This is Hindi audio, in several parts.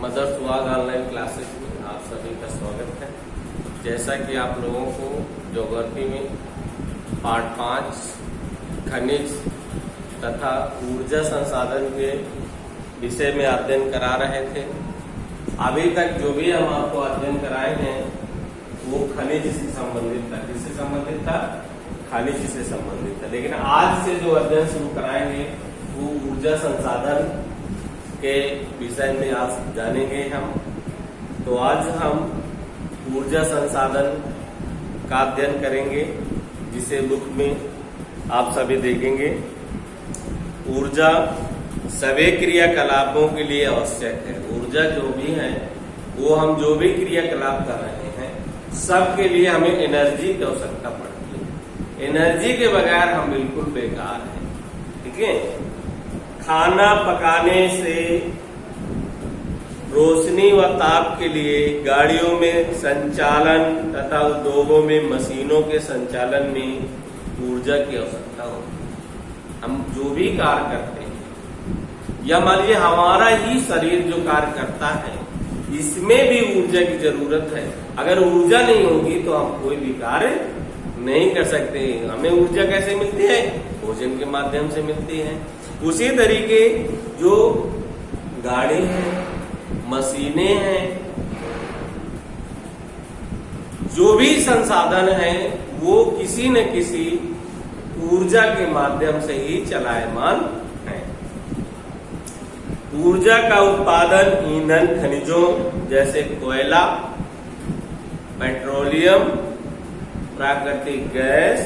मदर सुहाग ऑनलाइन क्लासेस में आप सभी का स्वागत है। जैसा कि आप लोगों को ज्योग्राफी में पार्ट 5 खनिज तथा ऊर्जा संसाधन के विषय में अध्ययन करा रहे थे। अभी तक जो भी हम आपको अध्ययन कराए हैं वो खनिज से संबंधित था। किससे संबंधित था? खनिज से संबंधित था। लेकिन आज से जो अध्ययन शुरू कराएंगे वो ऊर्जा संसाधन के विषय में आज जानेंगे हम। तो आज हम ऊर्जा संसाधन का अध्ययन करेंगे, जिसे बुक में आप सभी देखेंगे। ऊर्जा सभी क्रियाकलापों के लिए आवश्यक है। ऊर्जा जो भी है वो हम जो भी क्रियाकलाप कर रहे हैं सबके लिए हमें एनर्जी की आवश्यकता पड़ती है। एनर्जी के बगैर हम बिल्कुल बेकार हैं। ठीक है। खाना पकाने से रोशनी व ताप के लिए, गाड़ियों में संचालन तथा उद्योगों में मशीनों के संचालन में ऊर्जा की आवश्यकता होती है। हम जो भी कार्य करते हैं या मान लीजिए हमारा ही शरीर जो कार्य करता है इसमें भी ऊर्जा की जरूरत है। अगर ऊर्जा नहीं होगी तो हम कोई भी कार्य नहीं कर सकते। हमें ऊर्जा कैसे मिलती है? भोजन के माध्यम से मिलती है। उसी तरीके जो गाड़ी है, मशीनें हैं, जो भी संसाधन है वो किसी न किसी ऊर्जा के माध्यम से ही चलायमान है। ऊर्जा का उत्पादन ईंधन खनिजों जैसे कोयला, पेट्रोलियम, प्राकृतिक गैस,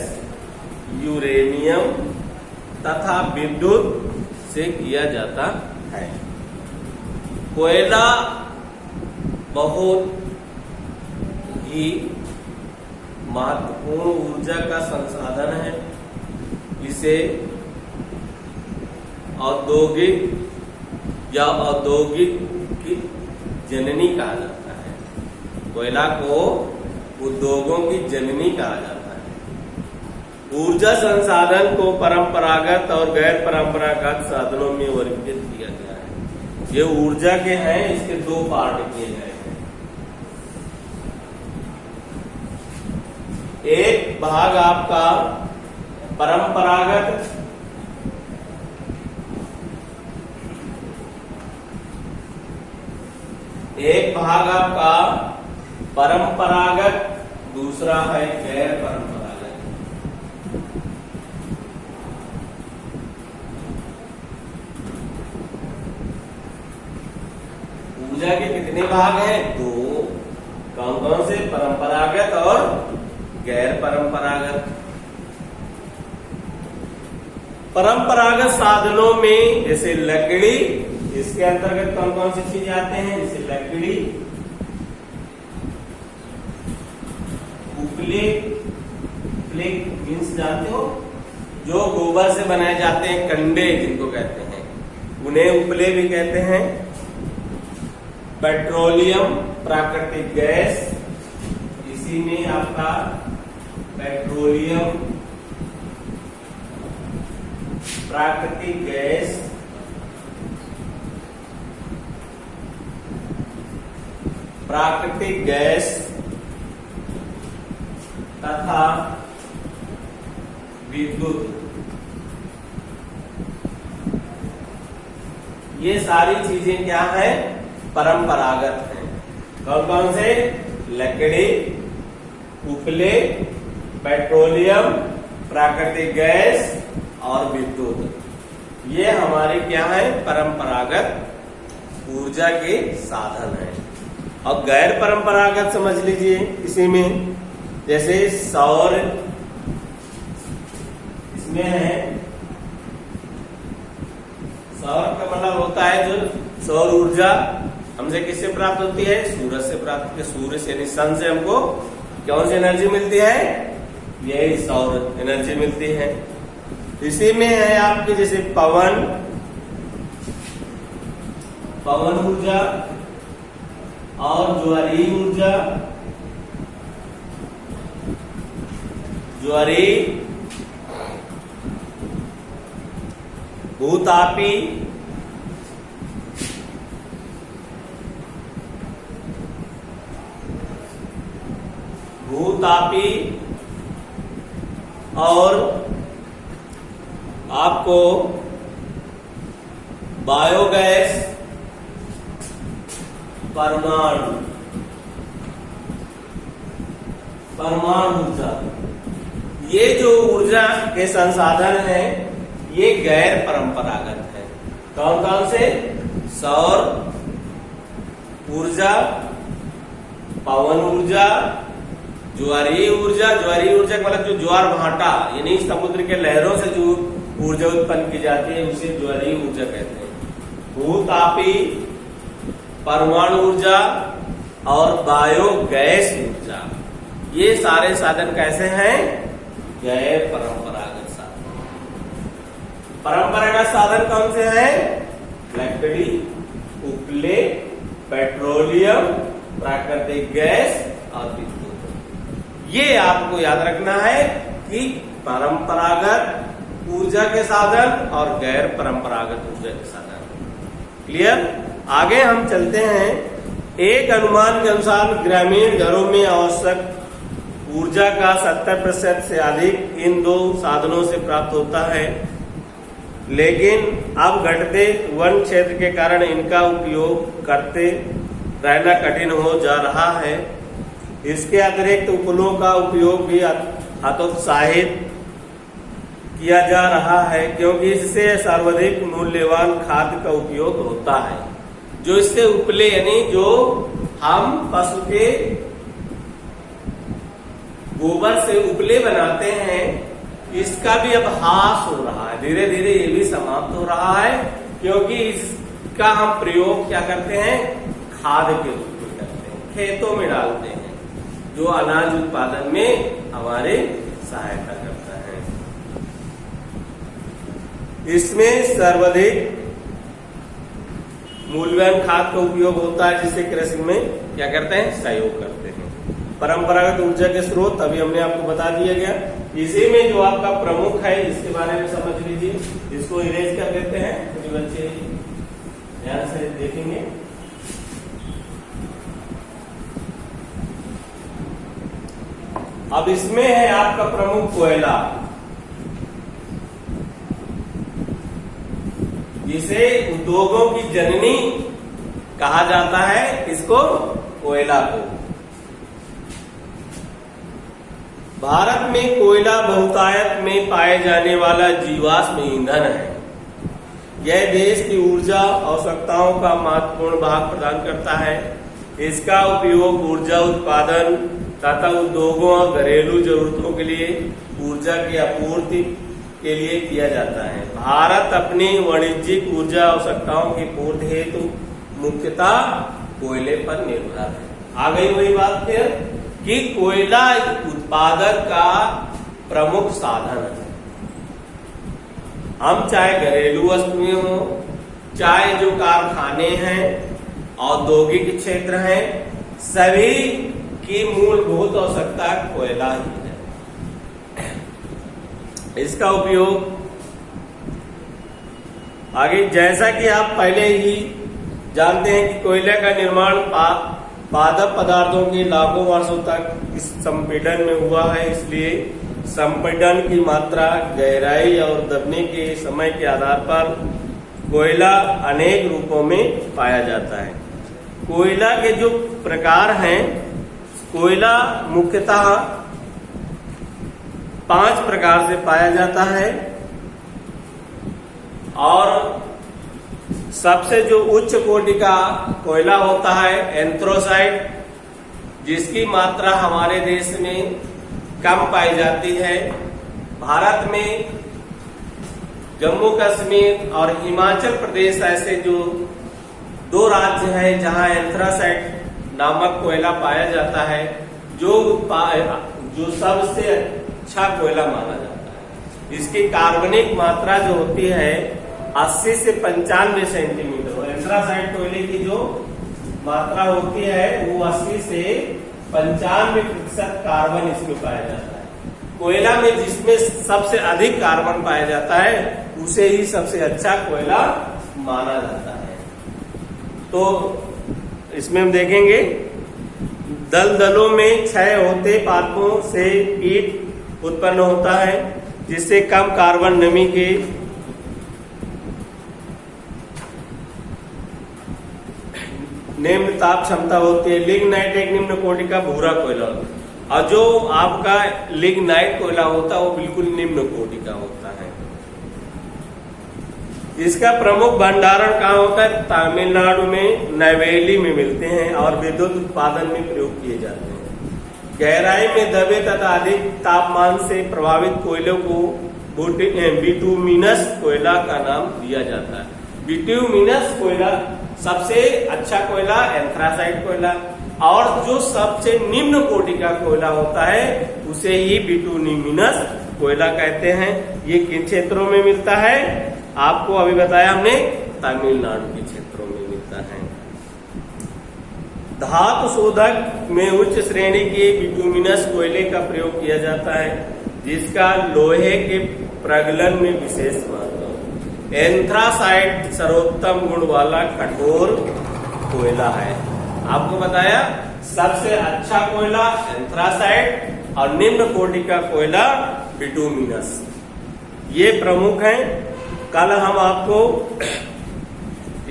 यूरेनियम तथा विद्युत से किया जाता है। कोयला बहुत ही महत्वपूर्ण ऊर्जा का संसाधन है। इसे औद्योगिक या औद्योगिक की जननी कहा जाता है। कोयला को उद्योगों की जननी कहा जाता है। ऊर्जा संसाधन को परंपरागत और गैर परंपरागत साधनों में वर्गीकृत किया गया है। ये ऊर्जा के हैं, इसके दो पार्ट किए गए हैं। एक भाग आपका परंपरागत, एक भाग आपका परंपरागत, दूसरा है गैर परंपरागत। ऊर्जा के कितने भाग हैं? दो। कौन कौन से? परंपरागत और गैर परंपरागत। परंपरागत साधनों में जैसे लकड़ी, इसके अंतर्गत कौन कौन सी चीजें आते हैं? जैसे लकड़ी, उपले, उपले मीन्स जानते हो? जो गोबर से बनाए जाते हैं कंडे जिनको कहते हैं, उन्हें उपले भी कहते हैं। पेट्रोलियम, प्राकृतिक गैस, इसी में आपका पेट्रोलियम, प्राकृतिक गैस, प्राकृतिक गैस तथा विद्युत, ये सारी चीजें क्या है? परंपरागत हैं। कौन कौन से? लकड़ी, उपले, पेट्रोलियम, प्राकृतिक गैस और विद्युत। ये हमारे क्या है? परंपरागत ऊर्जा के साधन हैं। और गैर परंपरागत समझ लीजिए इसी में, जैसे सौर, इसमें है सौर का मतलब होता है जो सौर ऊर्जा हमसे किससे प्राप्त होती है? सूरज से प्राप्त होती है। सूर्य से यानी सन से हमको कौन सी एनर्जी मिलती है? यही सौर एनर्जी मिलती है। इसी में है आपके जैसे पवन, पवन ऊर्जा और ज्वारीय ऊर्जा, ज्वारीय, भूतापी, भूतापी और आपको बायोगैस परमाणु ऊर्जा, ये जो ऊर्जा के संसाधन हैं ये गैर परंपरागत है। कौन कौन से? सौर ऊर्जा, पवन ऊर्जा, ज्वारीय ऊर्जा का मतलब जो ज्वार भाटा यानी समुद्र के लहरों से जो ऊर्जा उत्पन्न की जाती है उसे ज्वारीय ऊर्जा कहते हैं। भूतापी, परमाणु ऊर्जा और बायोगैस ऊर्जा, ये सारे साधन कैसे हैं? गैर परंपरागत साधन। परंपरागत साधन कौन से हैं? लकड़ी, उपले, पेट्रोलियम, प्राकृतिक गैस और विद्युत। ये आपको याद रखना है कि परंपरागत ऊर्जा के साधन और गैर परंपरागत ऊर्जा के साधन। क्लियर? आगे हम चलते हैं। एक अनुमान के अनुसार ग्रामीण घरों में आवश्यक ऊर्जा का 70% से अधिक इन दो साधनों से प्राप्त होता है, लेकिन अब घटते वन क्षेत्र के कारण इनका उपयोग करते रहना कठिन हो जा रहा है। इसके अतिरिक्त उपलों का उपयोग भी हतोत्साहित किया जा रहा है, क्योंकि इससे सर्वाधिक मूल्यवान खाद्य का उपयोग होता है। जो इससे उपले यानी जो हम पशु के गोबर से उपले बनाते हैं, इसका भी अब ह्रास हो रहा है। धीरे धीरे ये भी समाप्त हो रहा है, क्योंकि इसका हम प्रयोग क्या करते हैं? खाद के रूप में करते हैं, खेतों में डालते हैं, जो अनाज उत्पादन में हमारे सहायता करता है। इसमें सर्वाधिक मूल्यवान खाद का उपयोग होता है, जिससे कृषि में क्या करते हैं? सहयोग करते हैं। परंपरागत ऊर्जा के स्रोत अभी हमने आपको बता दिया गया। इसी में जो आपका प्रमुख है इसके बारे में समझ लीजिए। इसको इरेज कर देते हैं, कुछ बच्चे ध्यान से देखेंगे। अब इसमें है आपका प्रमुख कोयला, जिसे उद्योगों की जननी कहा जाता है। इसको कोयला को भारत में कोयला बहुतायत में पाए जाने वाला जीवाश्म ईंधन है। यह देश की ऊर्जा आवश्यकताओं का महत्वपूर्ण भाग प्रदान करता है। इसका उपयोग ऊर्जा उत्पादन तथा उद्योगों और घरेलू जरूरतों के लिए ऊर्जा की आपूर्ति के लिए किया जाता है। भारत अपनी वाणिज्यिक ऊर्जा आवश्यकताओं की पूर्ति हेतु मुख्यतः कोयले पर निर्भर है। आ गई वही बात फिर कि कोयला उत्पादन का प्रमुख साधन है। हम चाहे घरेलू वस्तुएं हो, चाहे जो कारखाने हैं, औद्योगिक क्षेत्र हैं, सभी की मूलभूत आवश्यकता कोयला ही है। इसका उपयोग आगे, जैसा कि आप पहले ही जानते हैं कि कोयले का निर्माण पादप पदार्थों के लाखों वर्षों तक इस संपीड़न में हुआ है। इसलिए संपीड़न की मात्रा, गहराई और दबने के समय के आधार पर कोयला अनेक रूपों में पाया जाता है। कोयला के जो प्रकार हैं, कोयला मुख्यतः 5 प्रकार से पाया जाता है और सबसे जो उच्च कोटि का कोयला होता है एंथ्रासाइट, जिसकी मात्रा हमारे देश में कम पाई जाती है। भारत में जम्मू कश्मीर और हिमाचल प्रदेश ऐसे जो 2 राज्य हैं जहां एंथ्रासाइट नामक कोयला पाया जाता है, जो सबसे अच्छा कोयला माना जाता है। इसकी कार्बनिक मात्रा जो होती है 80 से 95 सेंटीमीटर, और एंथ्रासाइट कोयले की जो मात्रा होती है वो 80 से 95% कार्बन इसमें पाया जाता है। कोयला में जिसमें सबसे अधिक कार्बन पाया जाता है उसे ही सबसे अच्छा कोयला माना जाता है। तो इसमें हम देखेंगे दलदलों में क्षय होते पादपों से कीट उत्पन्न होता है, जिससे कम कार्बन नमी के निम्न ताप क्षमता होती है। लिग्नाइट एक निम्न कोटि का भूरा कोयला होता है, और जो आपका लिग्नाइट कोयला होता है वो बिल्कुल निम्न कोटि का होता है। इसका प्रमुख भंडारण कहाँ होता है? तमिलनाडु में नवेली में मिलते हैं और विद्युत उत्पादन में प्रयोग किए जाते हैं। गहराई में दबे तथा अधिक तापमान से प्रभावित कोयलों को बिटुमिनस कोयला का नाम दिया जाता है। बिटुमिनस कोयला सबसे अच्छा कोयला एंथ्रासाइट कोयला, और जो सबसे निम्न कोटि का कोयला होता है उसे ही बिटुमिनस कोयला कहते हैं। ये किन क्षेत्रों में मिलता है? आपको अभी बताया हमने, तमिलनाडु के क्षेत्रों में मिलता है। धातु शोधक में उच्च श्रेणी के बिटुमिनस कोयले का प्रयोग किया जाता है, जिसका लोहे के प्रगलन में विशेष महत्व है। एंथ्रासाइट सर्वोत्तम गुण वाला कठोर कोयला है। आपको बताया सबसे अच्छा कोयला एंथ्रासाइट और निम्न कोटि का कोयला बिटुमिनस, ये प्रमुख हैं। कल हम आपको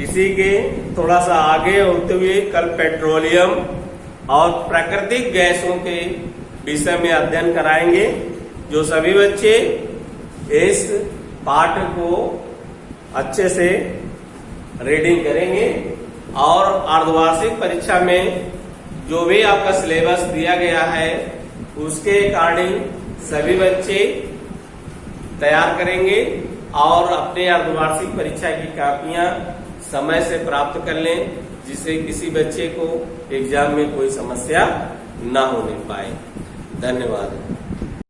इसी के थोड़ा सा आगे होते हुए कल पेट्रोलियम और प्राकृतिक गैसों के विषय में अध्ययन कराएंगे। जो सभी बच्चे इस पाठ को अच्छे से रीडिंग करेंगे और अर्धवार्षिक परीक्षा में जो भी आपका सिलेबस दिया गया है उसके अकॉर्डिंग सभी बच्चे तैयार करेंगे और अपने अर्धवार्षिक परीक्षा की कॉपियां समय से प्राप्त कर लें, जिससे किसी बच्चे को एग्जाम में कोई समस्या न होने पाए। धन्यवाद।